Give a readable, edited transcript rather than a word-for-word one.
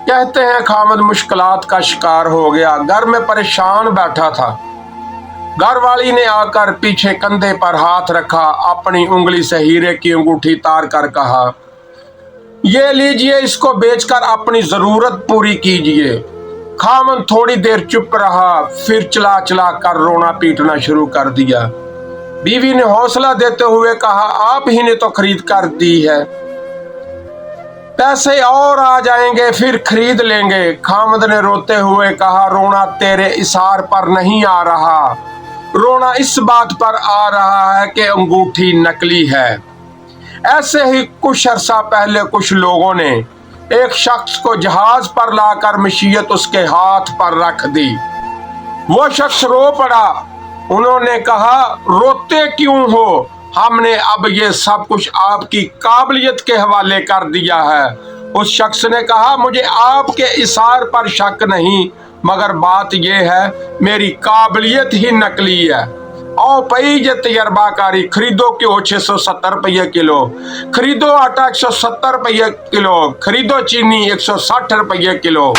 कहते हैं खामद मुश्किलात का शिकार हो गया, घर में परेशान बैठा था। घर वाली ने आकर पीछे कंधे पर हाथ रखा, अपनी उंगली से हीरे की अंगूठी तार कर कहा, ये लीजिए, इसको बेचकर अपनी जरूरत पूरी कीजिए। खामद थोड़ी देर चुप रहा, फिर चला चला कर रोना पीटना शुरू कर दिया। बीवी ने हौसला देते हुए कहा, आप ही ने तो खरीद कर दी है, पैसे और आ जाएंगे फिर खरीद लेंगे। खामद ने रोते हुए कहा, रोना तेरे इशार पर नहीं आ रहा, रोना इस बात पर आ रहा है कि अंगूठी नकली है। ऐसे ही कुछ अरसा पहले कुछ लोगों ने एक शख्स को जहाज पर लाकर मशीयत उसके हाथ पर रख दी। वो शख्स रो पड़ा। उन्होंने कहा, रोते क्यों हो? हमने अब ये सब कुछ आपकी काबिलियत के हवाले कर दिया है। उस शख्स ने कहा, मुझे आपके इशार पर शक नहीं, मगर बात यह है मेरी काबिलियत ही नकली है। आओ पई जे तजर्बाकारी, खरीदो क्यों 670 रुपये किलो, खरीदो आटा 170 रुपये किलो, खरीदो चीनी 160 रुपये किलो।